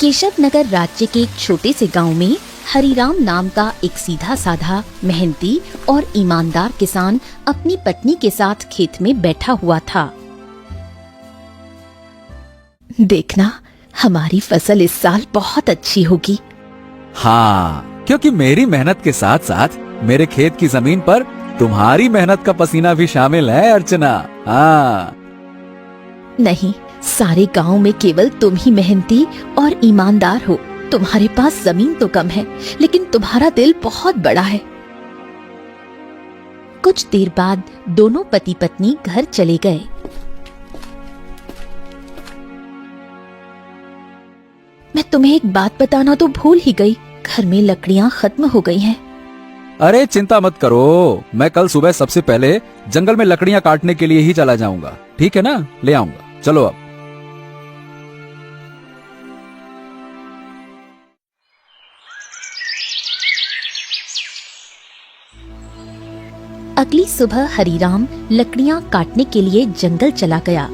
केशव नगर राज्य के एक छोटे से गांव में हरिराम नाम का एक सीधा साधा, मेहनती और ईमानदार किसान अपनी पत्नी के साथ खेत में बैठा हुआ था। देखना, हमारी फसल इस साल बहुत अच्छी होगी। हाँ, क्योंकि मेरी मेहनत के साथ साथ मेरे खेत की जमीन पर तुम्हारी मेहनत का पसीना भी शामिल है अर्चना। हाँ। नहीं, सारे गांव में केवल तुम ही मेहनती और ईमानदार हो। तुम्हारे पास जमीन तो कम है, लेकिन तुम्हारा दिल बहुत बड़ा है। कुछ देर बाद दोनों पति पत्नी घर चले गए। मैं तुम्हें एक बात बताना तो भूल ही गई, घर में लकड़ियां खत्म हो गई हैं। अरे चिंता मत करो, मैं कल सुबह सबसे पहले जंगल में लकड़ियां काटने के लिए ही चला जाऊंगा। ठीक है ना, ले आऊंगा। चलो अब। अगली सुबह हरिराम लकड़ियां काटने के लिए जंगल चला गया।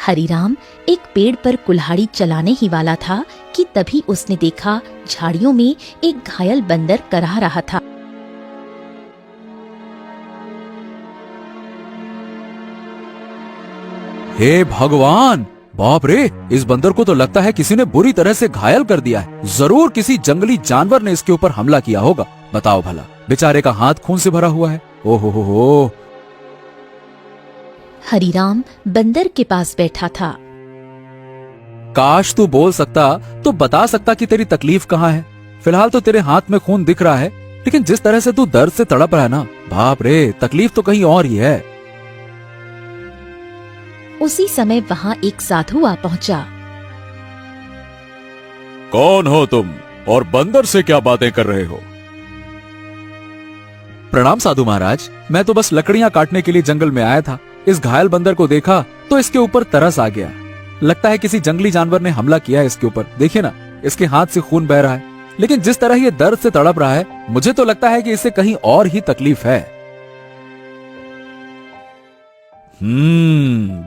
हरिराम एक पेड़ पर कुल्हाड़ी चलाने ही वाला था कि तभी उसने देखा झाड़ियों में एक घायल बंदर करहा रहा था। हे भगवान, बाप रे, इस बंदर को तो लगता है किसी ने बुरी तरह से घायल कर दिया है। जरूर किसी जंगली जानवर ने इसके ऊपर हमला किया होगा। बताओ भला, बेचारे का हाथ खून से भरा हुआ है। ओहो हो। हरिराम बंदर के पास बैठा था। काश तू बोल सकता तो बता सकता कि तेरी तकलीफ कहाँ है। फिलहाल तो तेरे हाथ में खून दिख रहा है, लेकिन जिस तरह से तू दर्द से तड़प रहा है ना, बाप रे, तकलीफ तो कहीं और ही है। उसी समय वहाँ एक साधु आ पहुँचा। कौन हो तुम और बंदर से क्या बातें कर रहे हो? प्रणाम साधु महाराज, मैं तो बस लकड़ियां काटने के लिए जंगल में आया था। इस घायल बंदर को देखा तो इसके ऊपर तरस आ गया। लगता है किसी जंगली जानवर ने हमला किया है इसके ऊपर। देखिए ना, इसके हाथ से खून बह रहा है, लेकिन जिस तरह ये दर्द से तड़प रहा है, मुझे तो लगता है कि इसे कहीं और ही तकलीफ है।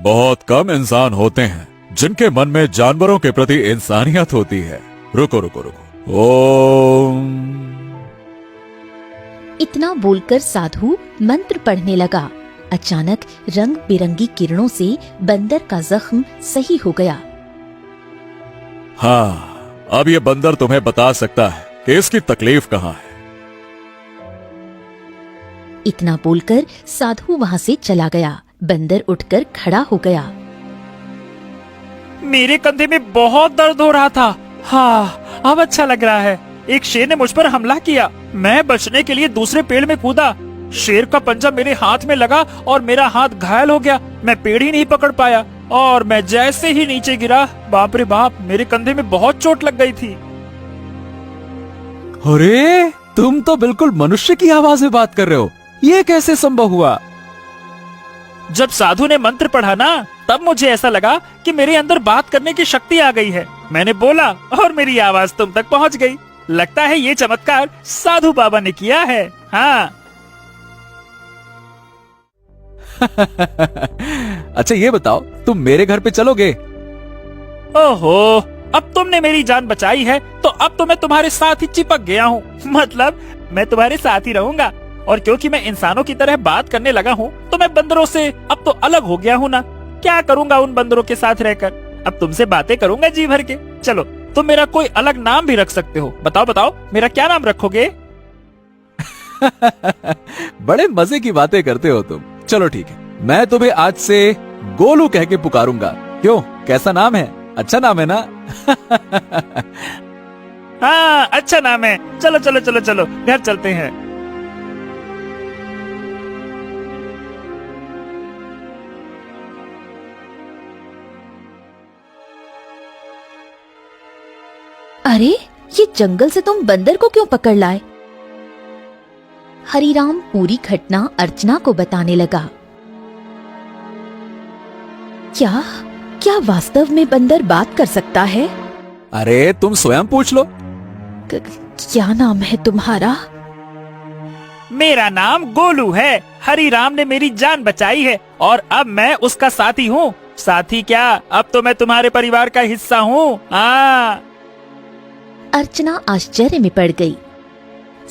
बहुत कम इंसान होते हैं जिनके मन में जानवरों के प्रति इंसानियत होती है। रुको रुको रुको। ओम। इतना बोलकर साधु मंत्र पढ़ने लगा। अचानक रंग बिरंगी किरणों से बंदर का जख्म सही हो गया। हाँ, अब ये बंदर तुम्हें बता सकता है कि इसकी तकलीफ कहाँ है। इतना बोलकर साधु वहाँ से चला गया। बंदर उठकर खड़ा हो गया। मेरे कंधे में बहुत दर्द हो रहा था। हाँ, अब अच्छा लग रहा है। एक शेर ने मुझ पर हमला किया। मैं बचने के लिए दूसरे पेड़ में कूदा। शेर का पंजा मेरे हाथ में लगा और मेरा हाथ घायल हो गया। मैं पेड़ ही नहीं पकड़ पाया और मैं जैसे ही नीचे गिरा, बाप रे बाप, मेरे कंधे में बहुत चोट लग गई थी। अरे, तुम तो बिल्कुल मनुष्य की आवाज में बात कर रहे हो। ये कैसे संभव हुआ? जब साधु ने मंत्र पढ़ा ना, तब मुझे ऐसा लगा कि मेरे अंदर बात करने की शक्ति आ गई है। मैंने बोला और मेरी आवाज तुम तक पहुंच गई। लगता है ये चमत्कार साधु बाबा ने किया है। हाँ। अच्छा ये बताओ, तुम मेरे घर पे चलोगे? ओहो, अब तुमने मेरी जान बचाई है तो अब तो मैं तुम्हारे साथ ही चिपक गया हूँ। मतलब मैं तुम्हारे साथ ही रहूंगा। और क्योंकि मैं इंसानों की तरह बात करने लगा हूँ, तो मैं बंदरों से अब तो अलग हो गया हूँ ना। क्या करूँगा उन बंदरों के साथ रहकर? अब तुमसे बातें करूंगा जी भर के। चलो, तुम मेरा कोई अलग नाम भी रख सकते हो। बताओ बताओ, मेरा क्या नाम रखोगे? बड़े मजे की बातें करते हो तुम। चलो ठीक है, मैं तुम्हें आज से गोलू कह के पुकारूंगा। क्यों, कैसा नाम है? अच्छा नाम है ना? हाँ, अच्छा नाम है। चलो चलो चलो चलो, घर चलते हैं। अरे, ये जंगल से तुम बंदर को क्यों पकड़ लाए? हरिराम पूरी घटना अर्चना को बताने लगा। क्या क्या वास्तव में बंदर बात कर सकता है? अरे तुम स्वयं पूछ लो। क्या नाम है तुम्हारा? मेरा नाम गोलू है। हरी राम ने मेरी जान बचाई है और अब मैं उसका साथी हूँ। साथी क्या, अब तो मैं तुम्हारे परिवार का हिस्सा हूँ। अर्चना आश्चर्य में पड़ गई।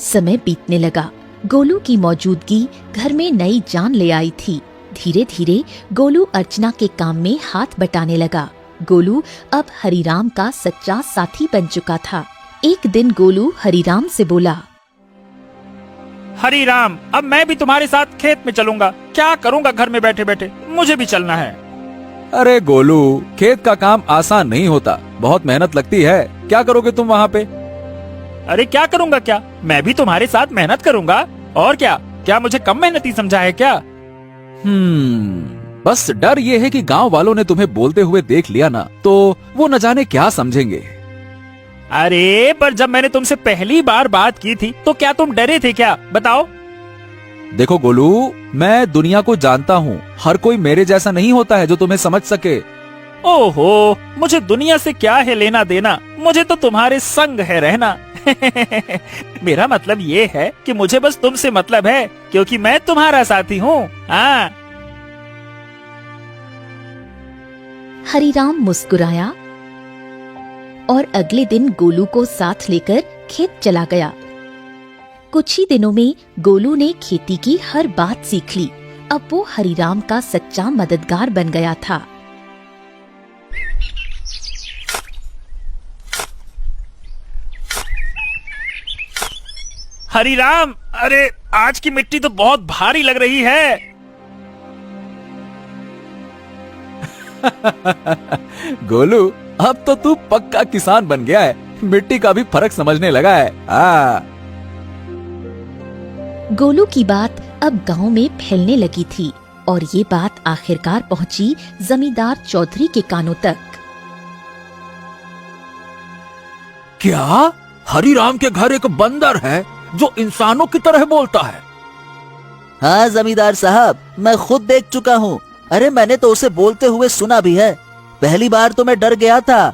समय बीतने लगा। गोलू की मौजूदगी घर में नई जान ले आई थी। धीरे धीरे गोलू अर्चना के काम में हाथ बटाने लगा। गोलू अब हरीराम का सच्चा साथी बन चुका था। एक दिन गोलू हरीराम से बोला, हरीराम, अब मैं भी तुम्हारे साथ खेत में चलूंगा। क्या करूंगा घर में बैठे बैठे, मुझे भी चलना है। अरे गोलू, खेत का काम आसान नहीं होता, बहुत मेहनत लगती है। क्या करोगे तुम वहाँ पे? अरे क्या करूंगा क्या, मैं भी तुम्हारे साथ मेहनत करूंगा। और क्या मुझे कम मेहनती समझा है क्या? बस डर ये है कि गांव वालों ने तुम्हें बोलते हुए देख लिया ना, तो वो न जाने क्या समझेंगे। अरे पर जब मैंने तुमसे पहली बार बात की थी तो क्या तुम डरे थे क्या, बताओ? देखो गोलू, मैं दुनिया को जानता हूँ। हर कोई मेरे जैसा नहीं होता है जो तुम्हें समझ सके। ओहो, मुझे दुनिया से क्या है लेना देना, मुझे तो तुम्हारे संग है रहना। मेरा मतलब ये है कि मुझे बस तुमसे मतलब है, क्योंकि मैं तुम्हारा साथी हूँ। हरीराम मुस्कुराया और अगले दिन गोलू को साथ लेकर खेत चला गया। कुछ ही दिनों में गोलू ने खेती की हर बात सीख ली। अब वो हरीराम का सच्चा मददगार बन गया था। हरीराम, अरे आज की मिट्टी तो बहुत भारी लग रही है। गोलू, अब तो तू पक्का किसान बन गया है। मिट्टी का भी फर्क समझने लगा है। गोलू की बात अब गांव में फैलने लगी थी और ये बात आखिरकार पहुंची जमींदार चौधरी के कानों तक। क्या हरीराम के घर एक बंदर है जो इंसानों की तरह बोलता है? हाँ जमींदार साहब, मैं खुद देख चुका हूँ। अरे मैंने तो उसे बोलते हुए सुना भी है। पहली बार तो मैं डर गया था।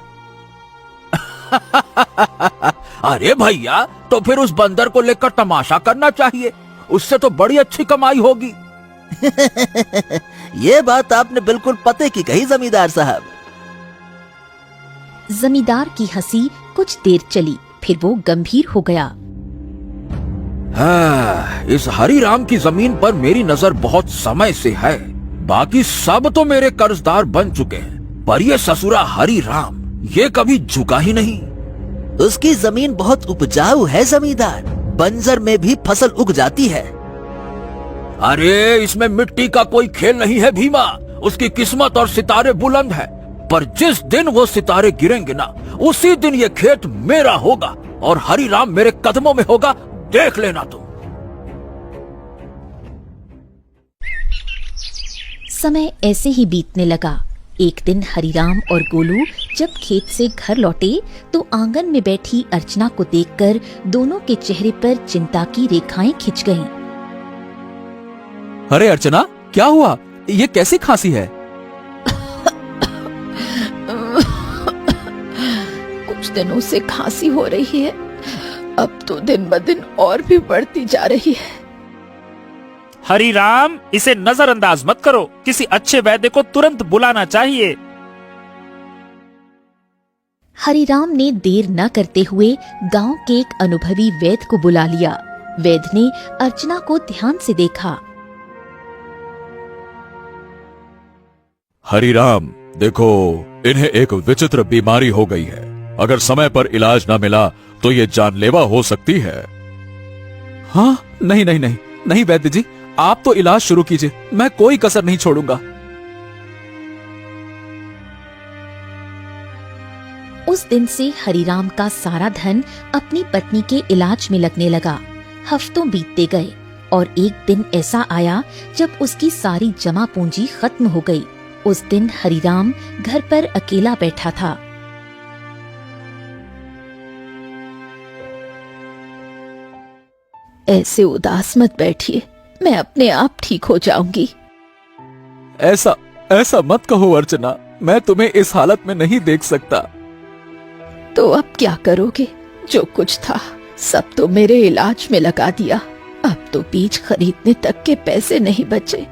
अरे भैया, तो फिर उस बंदर को लेकर तमाशा करना चाहिए, उससे तो बड़ी अच्छी कमाई होगी। ये बात आपने बिल्कुल पते की कही जमींदार साहब। जमींदार की हंसी कुछ देर चली, फिर वो गंभीर हो गया। इस हरीराम की जमीन पर मेरी नजर बहुत समय से है। बाकी सब तो मेरे कर्जदार बन चुके हैं, पर ये ससुरा हरीराम ये कभी झुका ही नहीं। उसकी जमीन बहुत उपजाऊ है जमींदार, बंजर में भी फसल उग जाती है। अरे इसमें मिट्टी का कोई खेल नहीं है भीमा। उसकी किस्मत और सितारे बुलंद है, पर जिस दिन वो सितारे गिरेंगे ना, उसी दिन ये खेत मेरा होगा और हरीराम मेरे कदमों में होगा, देख लेना तुम। समय ऐसे ही बीतने लगा। एक दिन हरीराम और गोलू जब खेत से घर लौटे तो आंगन में बैठी अर्चना को देखकर दोनों के चेहरे पर चिंता की रेखाएं खिंच गईं। अरे अर्चना, क्या हुआ? ये कैसी खांसी है? कुछ दिनों से खांसी हो रही है, अब तो दिन ब दिन और भी बढ़ती जा रही है। हरीराम, इसे नजरअंदाज मत करो, किसी अच्छे वैद्य को तुरंत बुलाना चाहिए। हरीराम ने देर न करते हुए गांव के एक अनुभवी वैद्य को बुला लिया। वैद्य ने अर्चना को ध्यान से देखा। हरीराम, देखो, इन्हें एक विचित्र बीमारी हो गई है। अगर समय पर इलाज न मिला तो ये जानलेवा हो सकती है। हाँ, नहीं वैद्य जी, आप तो इलाज शुरू कीजिए, मैं कोई कसर नहीं छोड़ूंगा। उस दिन से हरीराम का सारा धन अपनी पत्नी के इलाज में लगने लगा। हफ्तों बीतते गए और एक दिन ऐसा आया जब उसकी सारी जमा पूंजी खत्म हो गई। उस दिन हरीराम घर पर अकेला बैठा था। ऐसे उदास मत बैठिए, मैं अपने आप ठीक हो जाऊंगी। ऐसा मत कहो अर्चना, मैं तुम्हें इस हालत में नहीं देख सकता। तो अब क्या करोगे? जो कुछ था सब तो मेरे इलाज में लगा दिया, अब तो बीज खरीदने तक के पैसे नहीं बचे।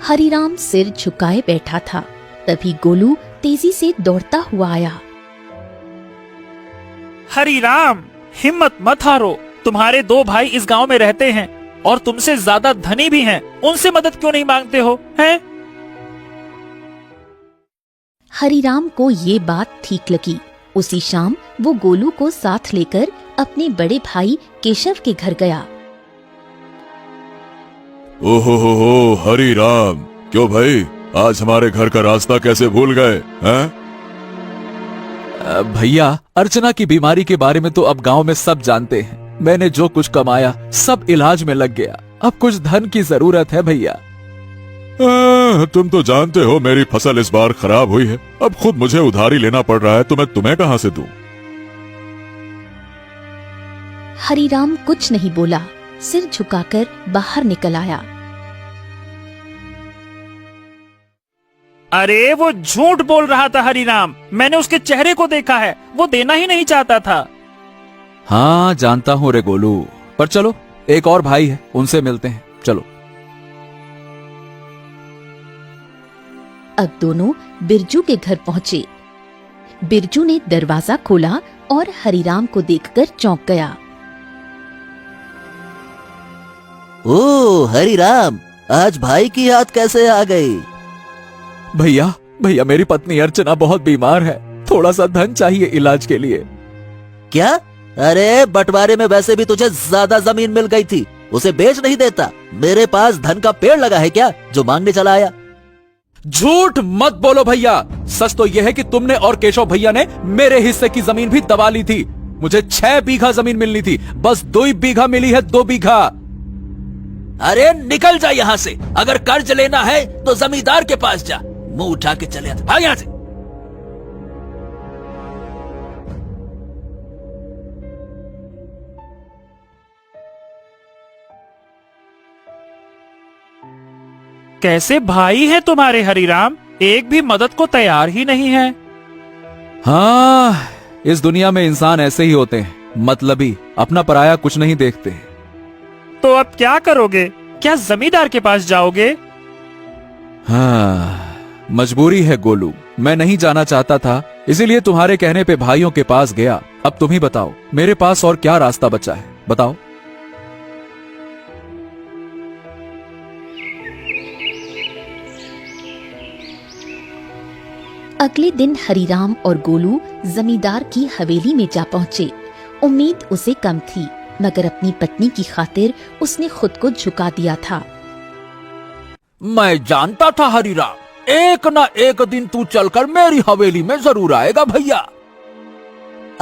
हरिराम सिर झुकाए बैठा था। तभी गोलू तेजी से दौड़ता हुआ आया। हरिराम, हिम्मत मत हारो। तुम्हारे 2 भाई इस गांव में रहते हैं और तुमसे ज्यादा धनी भी हैं। उनसे मदद क्यों नहीं मांगते हो, हैं? हरिराम को ये बात ठीक लगी। उसी शाम वो गोलू को साथ लेकर अपने बड़े भाई केशव के घर गया। ओहो हो हरी राम, क्यों भाई आज हमारे घर का रास्ता कैसे भूल गए हैं? भैया, अर्चना की बीमारी के बारे में तो अब गांव में सब जानते हैं। मैंने जो कुछ कमाया सब इलाज में लग गया। अब कुछ धन की जरूरत है भैया। तुम तो जानते हो मेरी फसल इस बार खराब हुई है। अब खुद मुझे उधारी लेना पड़ रहा है तो मैं तुम्हें कहां से दूं? हरिराम कुछ नहीं बोला, सिर झुकाकर बाहर निकल आया। अरे वो झूठ बोल रहा था हरिराम। मैंने उसके चेहरे को देखा है, वो देना ही नहीं चाहता था। हाँ जानता हूँ रे गोलू, पर चलो एक और भाई है, उनसे मिलते हैं, चलो। अब दोनों बिरजू के घर पहुंचे। बिरजू ने दरवाजा खोला और हरिराम को देखकर चौंक गया। ओ हरिराम, आज भाई की याद कैसे आ गई? भैया मेरी पत्नी अर्चना बहुत बीमार है, थोड़ा सा धन चाहिए इलाज के लिए। क्या? अरे बंटवारे में वैसे भी तुझे ज्यादा जमीन मिल गई थी, उसे बेच नहीं देता? मेरे पास धन का पेड़ लगा है क्या जो मांगने चला आया? झूठ मत बोलो भैया। सच तो यह है कि तुमने और केशव भैया ने मेरे हिस्से की जमीन भी दबा ली थी। मुझे 6 बीघा जमीन मिलनी थी, बस 2 बीघा मिली है, 2 बीघा। अरे निकल जा यहाँ से। अगर कर्ज लेना है तो जमींदार के पास जा। मुंह उठा के चले आते, भाग यहाँ से। कैसे भाई है तुम्हारे हरिराम, एक भी मदद को तैयार ही नहीं है। हाँ, इस दुनिया में इंसान ऐसे ही होते हैं, मतलबी, अपना पराया कुछ नहीं देखते। तो अब क्या करोगे? क्या जमींदार के पास जाओगे? हाँ, मजबूरी है गोलू। मैं नहीं जाना चाहता था, इसीलिए तुम्हारे कहने पे भाइयों के पास गया। अब तुम ही बताओ, मेरे पास और क्या रास्ता बचा है, बताओ। अगले दिन हरिराम और गोलू जमींदार की हवेली में जा पहुंचे। उम्मीद उसे कम थी, मगर अपनी पत्नी की खातिर उसने खुद को झुका दिया था। मैं जानता था हरिराम, एक न एक दिन तू चलकर मेरी हवेली में जरूर आएगा भैया।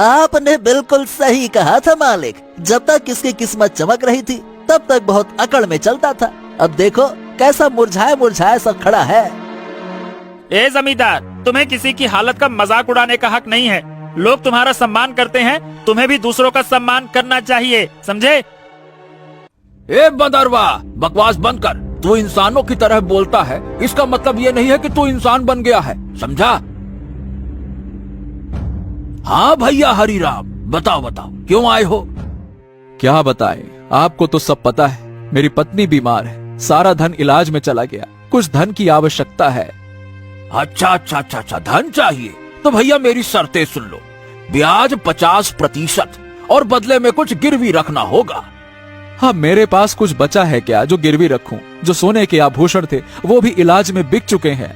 आपने बिल्कुल सही कहा था मालिक। जब तक इसकी किस्मत चमक रही थी तब तक बहुत अकड़ में चलता था। अब देखो कैसा मुरझाया मुरझाया सा खड़ा है। ए जमींदार, तुम्हें किसी की हालत का मजाक उड़ाने का हक नहीं है। लोग तुम्हारा सम्मान करते हैं, तुम्हें भी दूसरों का सम्मान करना चाहिए, समझे? ए बंदरवा, बकवास बंद कर। तू इंसानों की तरह बोलता है, इसका मतलब ये नहीं है कि तू इंसान बन गया है, समझा? हाँ भैया हरिराम, बताओ बताओ क्यों आए हो? क्या बताएं, आपको तो सब पता है। मेरी पत्नी बीमार है, सारा धन इलाज में चला गया, कुछ धन की आवश्यकता है। अच्छा, धन चाहिए तो भैया मेरी शर्तें सुन लो। ब्याज 50% और बदले में कुछ गिरवी रखना होगा। हाँ, मेरे पास कुछ बचा है क्या जो गिरवी रखूं? जो सोने के आभूषण थे वो भी इलाज में बिक चुके हैं।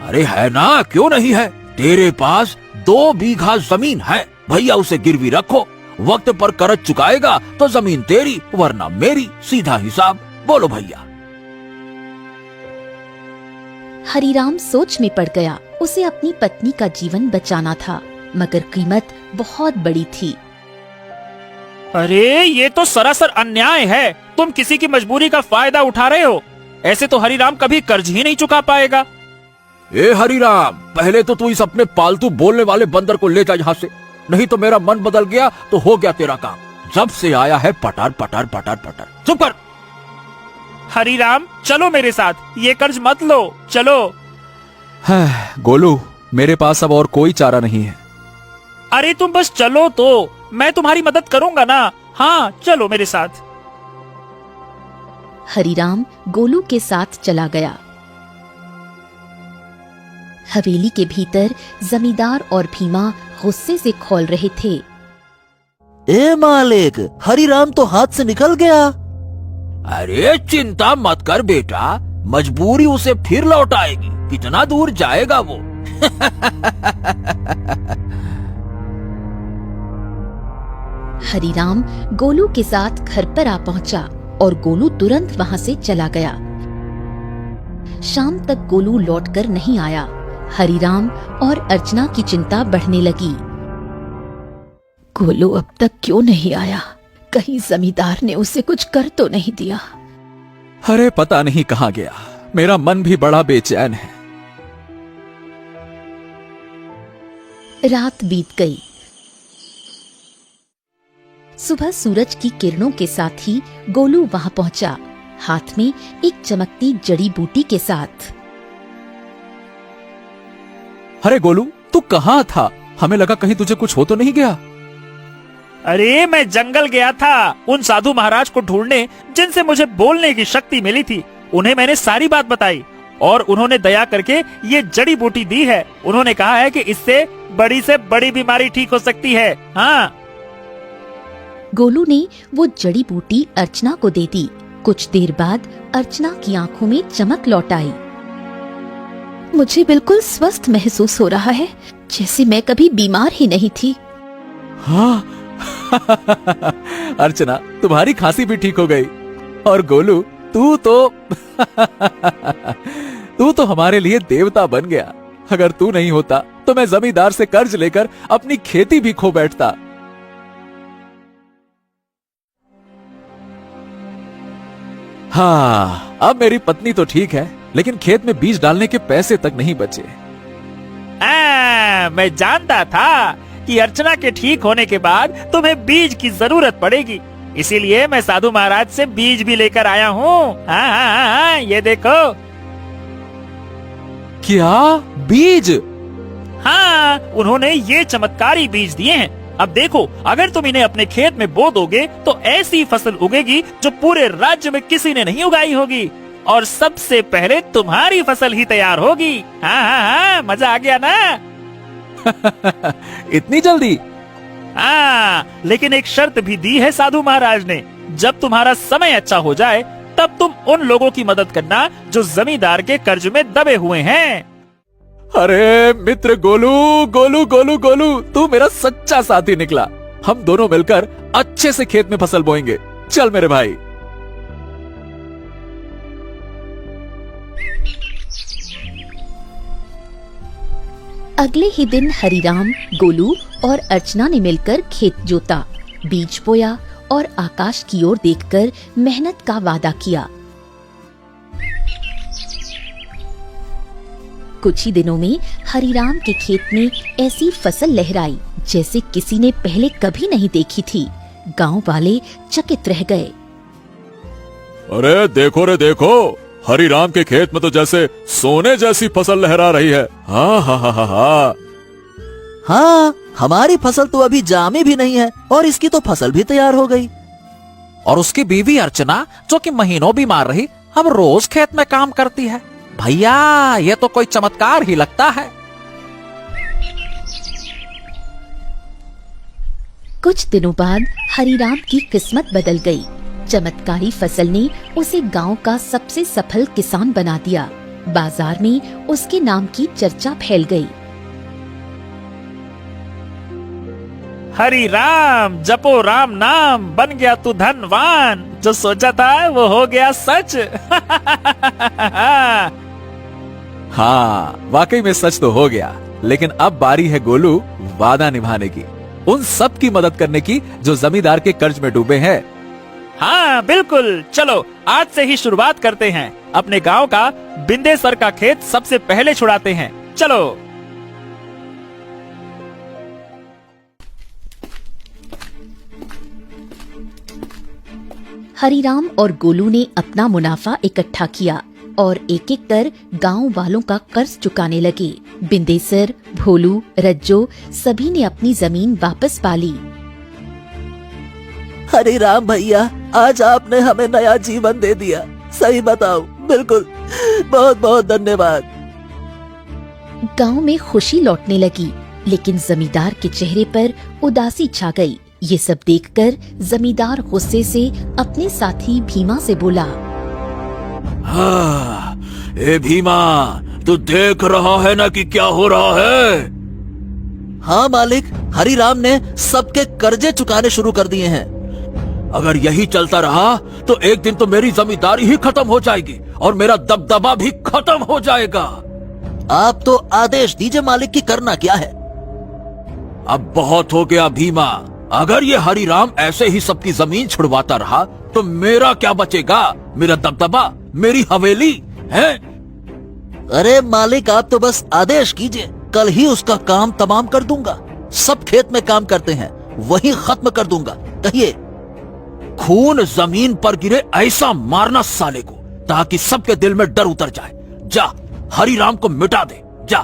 अरे है ना, क्यों नहीं है? तेरे पास 2 बीघा जमीन है, भैया उसे गिरवी रखो। वक्त पर कर्ज चुकाएगा तो जमीन तेरी वरना मेरी, सीधा हिसाब। बोलो भैया। हरिराम सोच में पड़ गया। उसे अपनी पत्नी का जीवन बचाना था, मगर कीमत बहुत बड़ी थी। अरे ये तो सरासर अन्याय है। तुम किसी की मजबूरी का फायदा उठा रहे हो। ऐसे तो हरिराम कभी कर्ज ही नहीं चुका पाएगा। ए हरिराम, पहले तो तू इस अपने पालतू बोलने वाले बंदर को ले जा यहाँ से, नहीं तो मेरा मन बदल गया तो हो गया तेरा काम। जब से आया है पटार पटार पटार पटार। चुप कर। हरिराम चलो मेरे साथ, ये कर्ज मत लो, चलो। हाँ, गोलू, मेरे पास अब और कोई चारा नहीं है। अरे तुम बस चलो तो, मैं तुम्हारी मदद करूंगा ना। हाँ चलो मेरे साथ। हरीराम गोलू के साथ चला गया। हवेली के भीतर जमींदार और भीमा गुस्से से खौल रहे थे। ए मालिक, हरिराम तो हाथ से निकल गया। अरे चिंता मत कर बेटा, मजबूरी उसे फिर लौट आएगी। कितना दूर जाएगा वो? हरीराम गोलू के साथ घर पर आ पहुंचा और गोलू तुरंत वहां से चला गया। शाम तक गोलू लौटकर नहीं आया। हरीराम और अर्चना की चिंता बढ़ने लगी। गोलू अब तक क्यों नहीं आया? कहीं जमींदार ने उसे कुछ कर तो नहीं दिया? अरे पता नहीं कहाँ गया। मेरा मन भी बड़ा बेचैन है। रात बीत गई। सुबह सूरज की किरणों के साथ ही गोलू वहां पहुंचा, हाथ में एक चमकती जड़ी बूटी के साथ। अरे गोलू, तू कहाँ था? हमें लगा कहीं तुझे कुछ हो तो नहीं गया। अरे मैं जंगल गया था उन साधु महाराज को ढूंढने जिनसे मुझे बोलने की शक्ति मिली थी। उन्हें मैंने सारी बात बताई और उन्होंने दया करके ये जड़ी बूटी दी है। उन्होंने कहा है कि इससे बड़ी बीमारी ठीक हो सकती है। हाँ। गोलू ने वो जड़ी बूटी अर्चना को दे दी। कुछ देर बाद अर्चना की आंखों में चमक लौट आई। मुझे बिल्कुल स्वस्थ महसूस हो रहा है, जैसे मैं कभी बीमार ही नहीं थी। हाँ। अर्चना, तुम्हारी खांसी भी ठीक हो गई। और गोलू, तू तो हमारे लिए देवता बन गया। अगर तू नहीं होता तो मैं जमींदार से कर्ज लेकर अपनी खेती भी खो बैठता। हाँ, अब मेरी पत्नी तो ठीक है, लेकिन खेत में बीज डालने के पैसे तक नहीं बचे। मैं जानता था कि अर्चना के ठीक होने के बाद तुम्हें बीज की जरूरत पड़ेगी, इसीलिए मैं साधु महाराज से बीज भी लेकर आया हूँ। हाँ, ये देखो। क्या बीज? हाँ, उन्होंने ये चमत्कारी बीज दिए हैं। अब देखो, अगर तुम इन्हें अपने खेत में बो दोगे तो ऐसी फसल उगेगी जो पूरे राज्य में किसी ने नहीं उगाई होगी, और सबसे पहले तुम्हारी फसल ही तैयार होगी। हाँ, मजा आ गया ना? इतनी जल्दी? हाँ, लेकिन एक शर्त भी दी है साधु महाराज ने। जब तुम्हारा समय अच्छा हो जाए तब तुम उन लोगों की मदद करना जो जमींदार के कर्ज में दबे हुए हैं। अरे मित्र गोलू, गोलू गोलू गोलू, तू मेरा सच्चा साथी निकला। हम दोनों मिलकर अच्छे से खेत में फसल बोएंगे। चल मेरे भाई। अगले ही दिन हरीराम, गोलू और अर्चना ने मिलकर खेत जोता, बीज बोया और आकाश की ओर देखकर मेहनत का वादा किया। कुछ ही दिनों में हरीराम के खेत में ऐसी फसल लहराई जैसे किसी ने पहले कभी नहीं देखी थी। गांव वाले चकित रह गए। अरे देखो रे देखो, हरिराम के खेत में तो जैसे सोने जैसी फसल लहरा रही है। हाँ हाँ हाँ हाँ हाँ। हाँ, हमारी फसल तो अभी जामी भी नहीं है और इसकी तो फसल भी तैयार हो गई। और उसकी बीवी अर्चना, जो कि महीनों बीमार रही, अब रोज खेत में काम करती है। भैया, ये तो कोई चमत्कार ही लगता है। कुछ दिनों बाद हरीराम की किस्मत बदल गई। चमत्कारी फसल ने उसे गांव का सबसे सफल किसान बना दिया। बाजार में उसके नाम की चर्चा फैल गई। हरि राम जपो राम नाम, बन गया तू धनवान। जो सोचा था वो हो गया सच। हाँ, वाकई में सच तो हो गया। लेकिन अब बारी है गोलू वादा निभाने की, उन सब की मदद करने की जो जमींदार के कर्ज में डूबे हैं। हाँ बिल्कुल, चलो आज से ही शुरुआत करते हैं। अपने गांव का बिंदेसर का खेत सबसे पहले छुड़ाते हैं। चलो। हरीराम और गोलू ने अपना मुनाफा इकट्ठा किया और एक एक कर गांव वालों का कर्ज चुकाने लगे। बिंदेसर, भोलू, रज्जो सभी ने अपनी जमीन वापस पा ली। हरि राम भैया, आज आपने हमें नया जीवन दे दिया। सही बताओ, बिल्कुल, बहुत बहुत धन्यवाद। गांव में खुशी लौटने लगी, लेकिन जमींदार के चेहरे पर उदासी छा गई। ये सब देखकर जमींदार गुस्से से अपने साथी भीमा से बोला, हाँ, ए भीमा, तू देख रहा है ना कि क्या हो रहा है? हाँ मालिक, हरि राम ने सबके कर्जे चुकाने शुरू कर दिए हैं। अगर यही चलता रहा तो एक दिन तो मेरी जमींदारी ही खत्म हो जाएगी और मेरा दबदबा भी खत्म हो जाएगा। आप तो आदेश दीजिए मालिक की करना क्या है। अब बहुत हो गया भीमा, अगर ये हरि राम ऐसे ही सबकी जमीन छुड़वाता रहा तो मेरा क्या बचेगा? मेरा दबदबा, मेरी हवेली है? अरे मालिक, आप तो बस आदेश कीजिए, कल ही उसका काम तमाम कर दूंगा। सब खेत में काम करते हैं, वही खत्म कर दूंगा। कहिए। खून जमीन पर गिरे ऐसा मारना साले को, ताकि सबके दिल में डर उतर जाए। जा, हरि राम को मिटा दे, जा।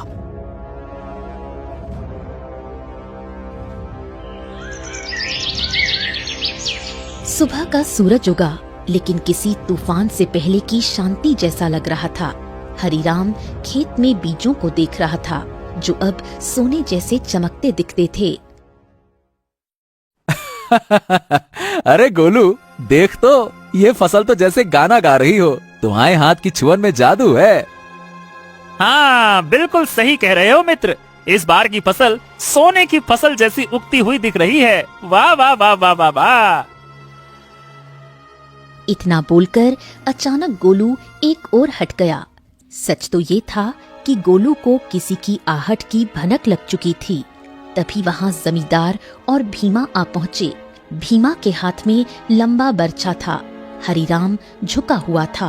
सुबह का सूरज उगा, लेकिन किसी तूफान से पहले की शांति जैसा लग रहा था। हरिराम खेत में बीजों को देख रहा था, जो अब सोने जैसे चमकते दिखते थे। अरे गोलू, देख तो, ये फसल तो जैसे गाना गा रही हो। तुम्हारे हाथ की छुअन में जादू है। हाँ, बिल्कुल सही कह रहे हो मित्र। इस बार की फसल सोने की फसल जैसी उगती हुई दिख रही है। वाह वाह वाह वाह वाह वाह। इतना बोलकर अचानक गोलू एक ओर हट गया। सच तो ये था कि गोलू को किसी की आहट की भनक लग चुकी थी। तभी वहां जमींदार और भीमा आ पहुंचे। भीमा के हाथ में लंबा बर्छा था। हरिराम झुका हुआ था।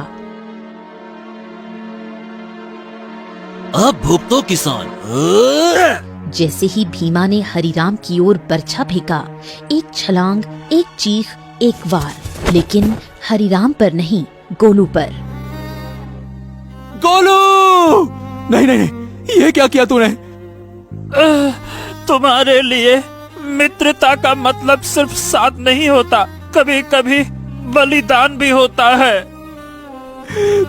अब भुगतो किसान। जैसे ही भीमा ने हरिराम की ओर बर्छा फेंका, एक छलांग, एक चीख, एक वार, लेकिन हरिराम पर नहीं, गोलू पर। गोलू! नहीं नहीं नहीं, ये क्या किया तूने? तुम्हारे लिए मित्रता का मतलब सिर्फ साथ नहीं होता, कभी कभी बलिदान भी होता है।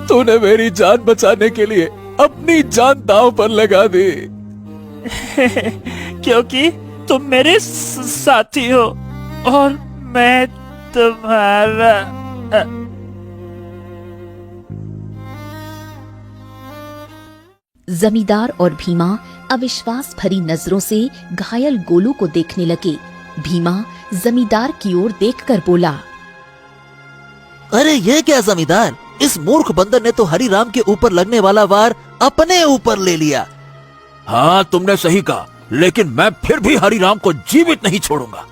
तूने मेरी जान बचाने के लिए अपनी जान दांव पर लगा दी। क्योंकि तुम मेरे साथी हो और मैं तुम्हारा। जमींदार और भीमा अविश्वास भरी नजरों से घायल गोलू को देखने लगे। भीमा जमींदार की ओर देखकर बोला, अरे ये क्या जमींदार, इस मूर्ख बंदर ने तो हरि राम के ऊपर लगने वाला वार अपने ऊपर ले लिया। हाँ, तुमने सही कहा, लेकिन मैं फिर भी हरि राम को जीवित नहीं छोड़ूंगा।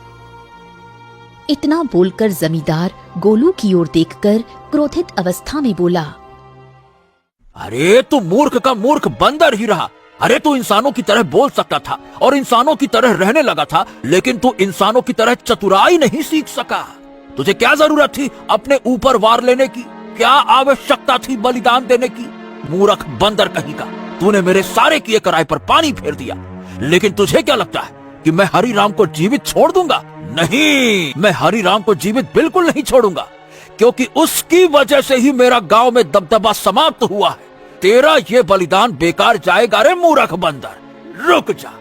इतना बोलकर जमींदार गोलू की ओर देखकर क्रोधित अवस्था में बोला, अरे तू मूर्ख का मूर्ख बंदर ही रहा। अरे तू इंसानों की तरह बोल सकता था और इंसानों की तरह रहने लगा था, लेकिन तू इंसानों की तरह चतुराई नहीं सीख सका। तुझे क्या जरूरत थी अपने ऊपर वार लेने की? क्या आवश्यकता थी बलिदान देने की? मूर्ख बंदर कहीं का, तूने मेरे सारे किए कराए पर पानी फेर दिया। लेकिन तुझे क्या लगता है कि मैं हरि राम को जीवित छोड़ दूंगा? नहीं, मैं हरि राम को जीवित बिल्कुल नहीं छोड़ूंगा, क्योंकि उसकी वजह से ही मेरा गांव में दबदबा समाप्त हुआ है। तेरा ये बलिदान बेकार जाएगा रे मूर्ख बंदर, रुक जा।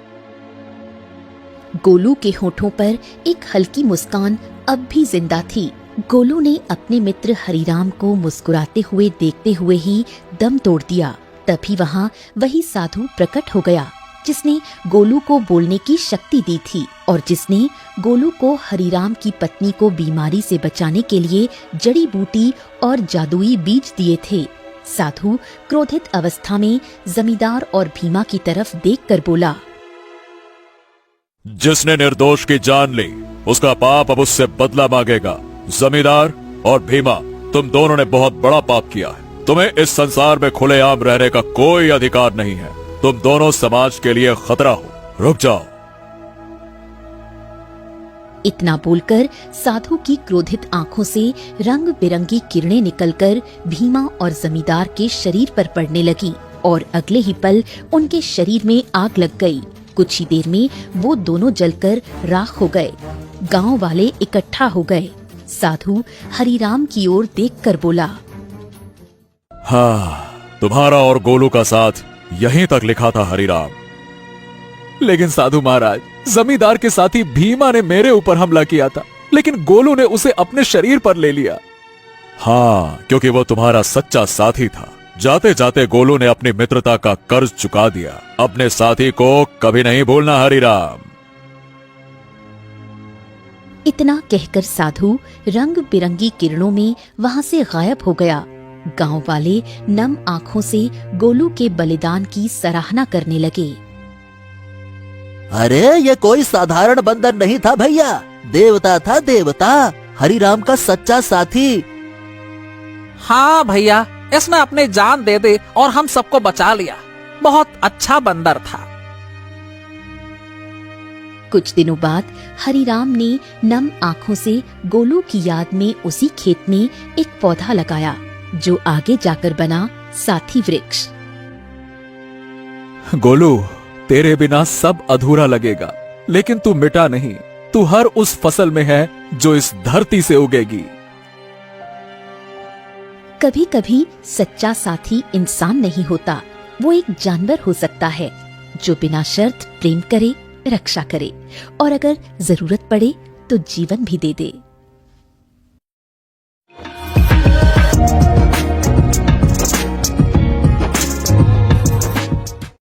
गोलू के होठों पर एक हल्की मुस्कान अब भी जिंदा थी। गोलू ने अपने मित्र हरिराम को मुस्कुराते हुए देखते हुए ही दम तोड़ दिया। तभी वहाँ वही साधु प्रकट हो गया, जिसने गोलू को बोलने की शक्ति दी थी और जिसने गोलू को हरिराम की पत्नी को बीमारी से बचाने के लिए जड़ी बूटी और जादुई बीज दिए थे। साधु क्रोधित अवस्था में जमींदार और भीमा की तरफ देखकर बोला, जिसने निर्दोष की जान ली, उसका पाप अब उससे बदला मांगेगा। जमींदार और भीमा, तुम दोनों ने बहुत बड़ा पाप किया है। तुम्हें इस संसार में खुलेआम रहने का कोई अधिकार नहीं है। तुम दोनों समाज के लिए खतरा हो, रुक जाओ। इतना बोलकर साधु की क्रोधित आंखों से रंग बिरंगी किरणें निकलकर भीमा और जमींदार के शरीर पर पड़ने लगी और अगले ही पल उनके शरीर में आग लग गई। कुछ ही देर में वो दोनों जलकर राख हो गए। गांव वाले इकट्ठा हो गए। साधु हरिराम की ओर देखकर बोला, हाँ, तुम्हारा और गोलू का साथ यहीं तक लिखा था हरिराम। लेकिन साधु महाराज, जमींदार के साथी भीमा ने मेरे ऊपर हमला किया था, लेकिन गोलू ने उसे अपने शरीर पर ले लिया। हाँ, क्योंकि वो तुम्हारा सच्चा साथी था। जाते जाते गोलू ने अपनी मित्रता का कर्ज चुका दिया। अपने साथी को कभी नहीं भूलना हरिराम। इतना कहकर साधु रंग बिरंगी किरणों में वहां से गायब हो गया। गांव वाले नम आंखों से गोलू के बलिदान की सराहना करने लगे। अरे ये कोई साधारण बंदर नहीं था भैया, देवता था देवता, हरिराम का सच्चा साथी। हाँ भैया, इसने अपनी जान दे दी और हम सबको बचा लिया। बहुत अच्छा बंदर था। कुछ दिनों बाद हरिराम ने नम आंखों से गोलू की याद में उसी खेत में एक पौधा लगाया जो आगे जाकर बना साथी वृक्ष। गोलू, तेरे बिना सब अधूरा लगेगा, लेकिन तू मिटा नहीं। तू हर उस फसल में है जो इस धरती से उगेगी। कभी कभी सच्चा साथी इंसान नहीं होता, वो एक जानवर हो सकता है जो बिना शर्त प्रेम करे, रक्षा करे और अगर जरूरत पड़े तो जीवन भी दे दे।